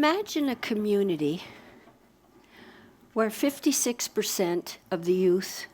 Imagine a community where 56% of the youth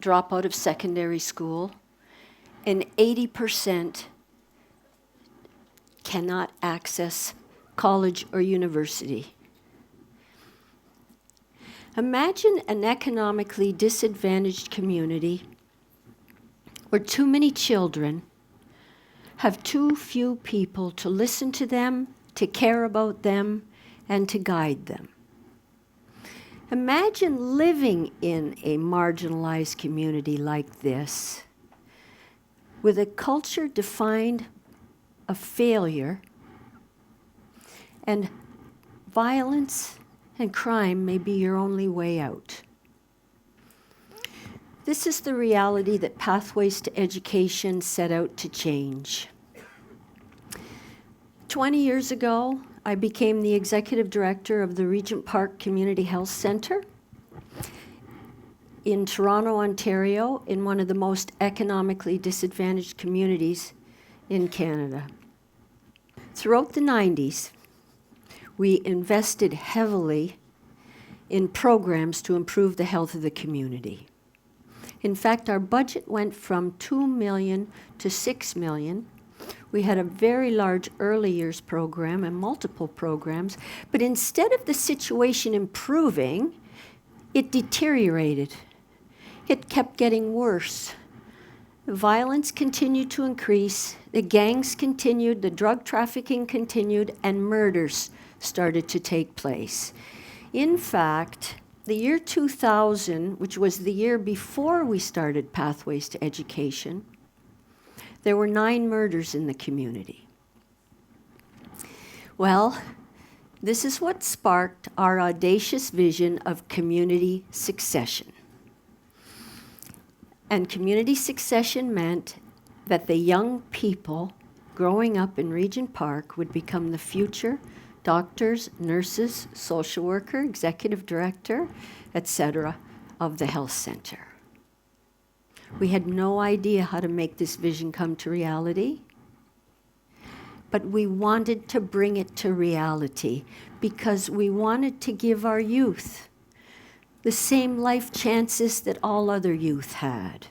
drop out of secondary school and 80% cannot access college or university. Imagine an economically disadvantaged community where too many children have too few people to listen to them, to care about them, and to guide them. Imagine living in a marginalized community like this, with a culture defined of failure, and violence and crime may be your only way out. This is the reality that Pathways to Education set out to change. 20 years ago, I became the executive director of the Regent Park Community Health Centre in Toronto, Ontario, in one of the most economically disadvantaged communities in Canada. Throughout the 90s, we invested heavily in programs to improve the health of the community. In fact, our budget went from $2 million to $6 million. We had a very large early years program and multiple programs, but instead of the situation improving, it deteriorated. It kept getting worse. The violence continued to increase, the gangs continued, the drug trafficking continued, and murders started to take place. In fact, the year 2000, which was the year before we started Pathways to Education, there were 9 murders in the community. Well, this is what sparked our audacious vision of community succession. And community succession meant that the young people growing up in Regent Park would become the future doctors, nurses, social worker, executive director, etc., of the health center. We had no idea how to make this vision come to reality, but we wanted to bring it to reality because we wanted to give our youth the same life chances that all other youth had.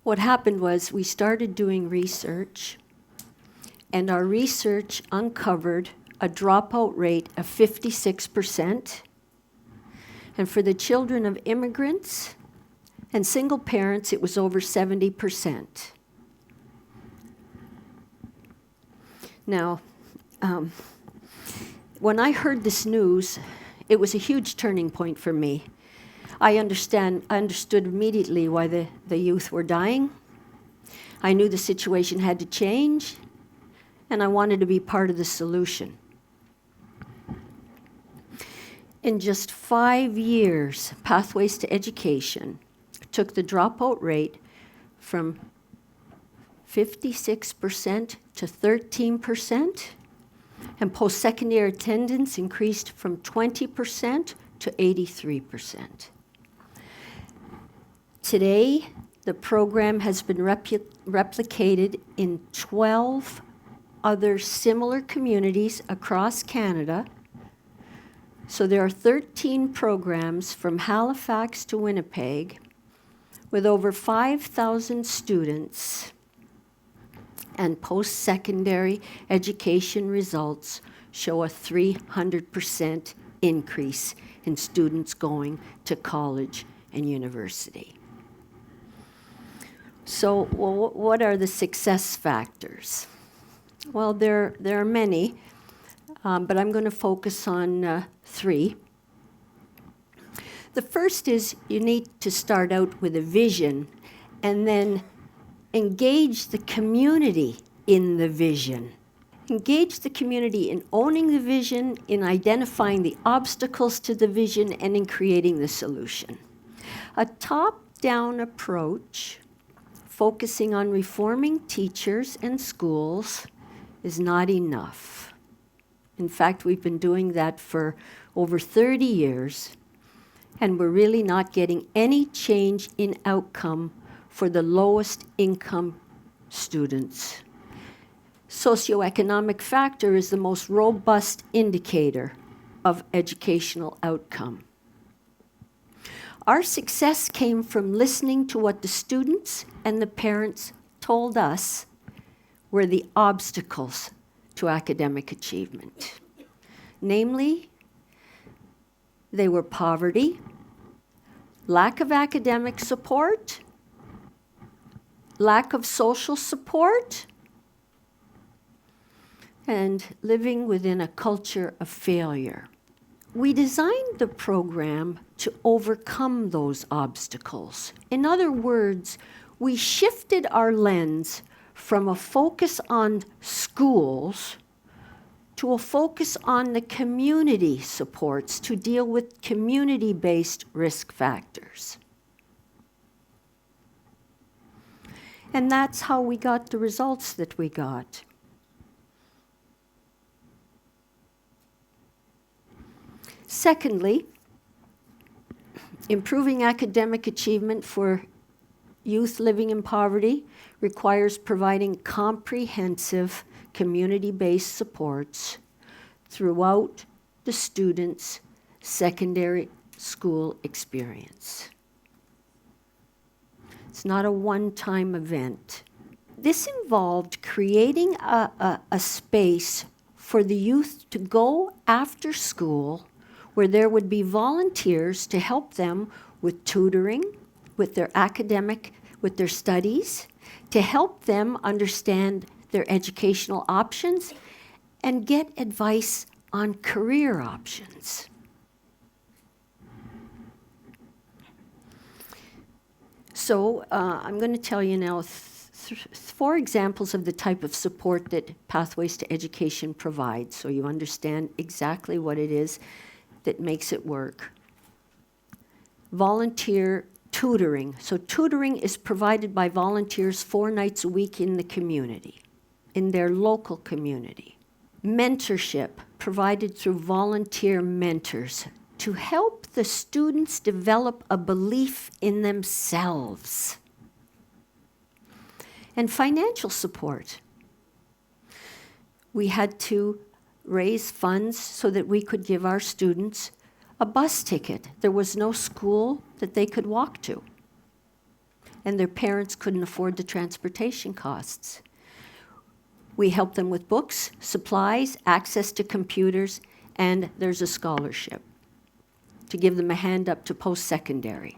What happened was we started doing research, and our research uncovered a dropout rate of 56%. And for the children of immigrants and single parents, it was over 70%. Now, when I heard this news, it was a huge turning point for me. I understood immediately why the youth were dying. I knew the situation had to change, and I wanted to be part of the solution. In just 5 years, Pathways to Education took the dropout rate from 56% to 13%, and post-secondary attendance increased from 20% to 83%. Today, the program has been replicated in 12 other similar communities across Canada. So there are 13 programs from Halifax to Winnipeg with over 5,000 students, and post-secondary education results show a 300% increase in students going to college and university. So what are the success factors? Well, there are many, but I'm going to focus on 3. The first is you need to start out with a vision and then engage the community in the vision. Engage the community in owning the vision, in identifying the obstacles to the vision, and in creating the solution. A top-down approach focusing on reforming teachers and schools is not enough. In fact, we've been doing that for over 30 years, and we're really not getting any change in outcome for the lowest income students Socioeconomic factor is the most robust indicator of educational outcome. Our success came from listening to what the students and the parents told us were the obstacles to academic achievement. Namely, they were poverty, lack of academic support, lack of social support, and living within a culture of failure. We designed the program to overcome those obstacles. In other words, we shifted our lens from a focus on schools to a focus on the community supports to deal with community-based risk factors. And that's how we got the results that we got. Secondly, improving academic achievement for youth living in poverty requires providing comprehensive community-based supports throughout the student's secondary school experience. It's not a one-time event. This involved creating a space for the youth to go after school where there would be volunteers to help them with tutoring, with their studies, to help them understand their educational options and get advice on career options. So I'm going to tell you now 4 examples of the type of support that Pathways to Education provides, so you understand exactly what it is that makes it work. Volunteer tutoring. So tutoring is provided by volunteers 4 nights a week in the community, in their local community. Mentorship, provided through volunteer mentors to help the students develop a belief in themselves. And financial support. We had to raise funds so that we could give our students a bus ticket. There was no school that they could walk to, and their parents couldn't afford the transportation costs. We helped them with books, supplies, access to computers, and there's a scholarship to give them a hand up to post-secondary.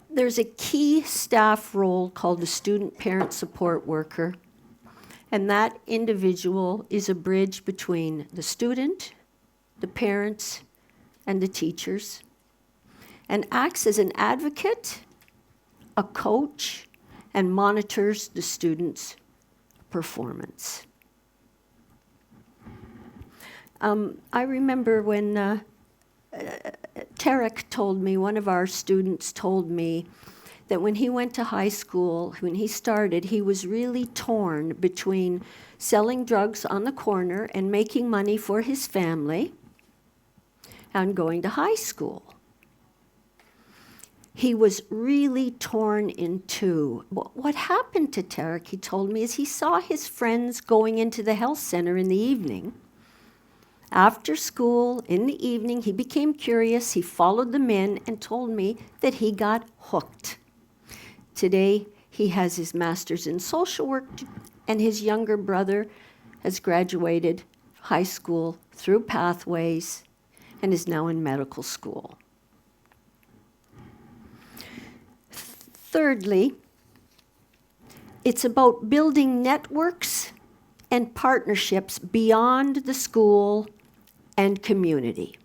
There's a key staff role called the student parent support worker, and that individual is a bridge between the student, the parents, and the teachers, and acts as an advocate, a coach, and monitors the student's performance. I remember when Tarek told me, one of our students told me, that when he went to high school, when he started, he was really torn between selling drugs on the corner and making money for his family and going to high school. He was really torn in two. What happened to Tarek, he told me, is he saw his friends going into the health center in the evening. After school, in the evening, he became curious. He followed them in and told me that he got hooked. Today, he has his master's in social work, and his younger brother has graduated high school through Pathways and is now in medical school. Thirdly, it's about building networks and partnerships beyond the school and community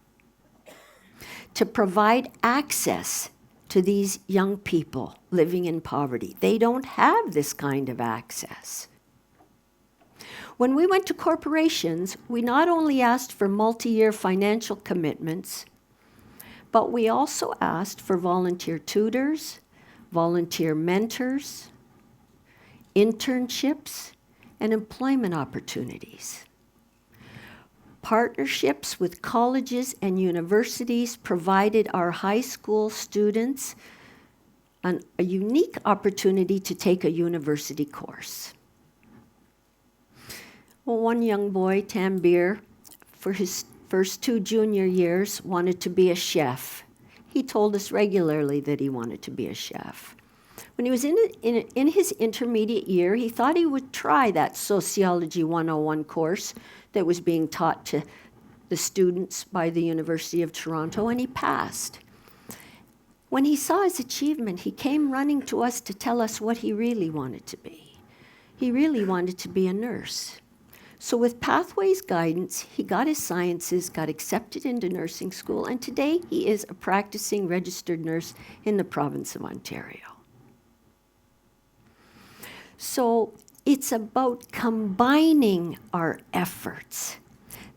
to provide access to these young people living in poverty. They don't have this kind of access. When we went to corporations, we not only asked for multi-year financial commitments, but we also asked for volunteer tutors, volunteer mentors, internships, and employment opportunities. Partnerships with colleges and universities provided our high school students a unique opportunity to take a university course. Well, one young boy, Tambir, for his first 2 junior years, wanted to be a chef. He told us regularly that he wanted to be a chef. When he was in his intermediate year, he thought he would try that Sociology 101 course that was being taught to the students by the University of Toronto, and he passed. When he saw his achievement, he came running to us to tell us what he really wanted to be. He really wanted to be a nurse. So with Pathways guidance, he got his sciences, got accepted into nursing school, and today he is a practicing registered nurse in the province of Ontario. So it's about combining our efforts.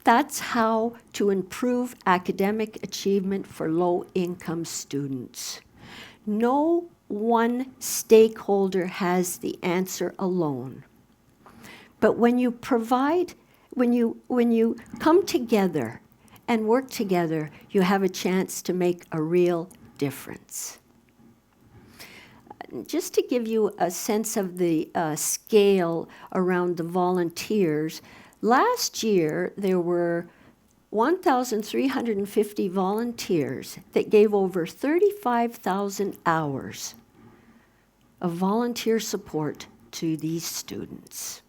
That's how to improve academic achievement for low-income students. No one stakeholder has the answer alone. But when you come together and work together, you have a chance to make a real difference. Just to give you a sense of the scale around the volunteers, last year there were 1,350 volunteers that gave over 35,000 hours of volunteer support to these students.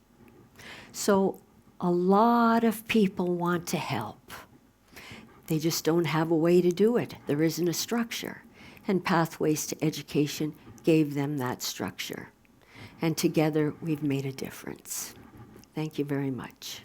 So a lot of people want to help. They just don't have a way to do it. There isn't a structure. And Pathways to Education gave them that structure. And together we've made a difference. Thank you very much.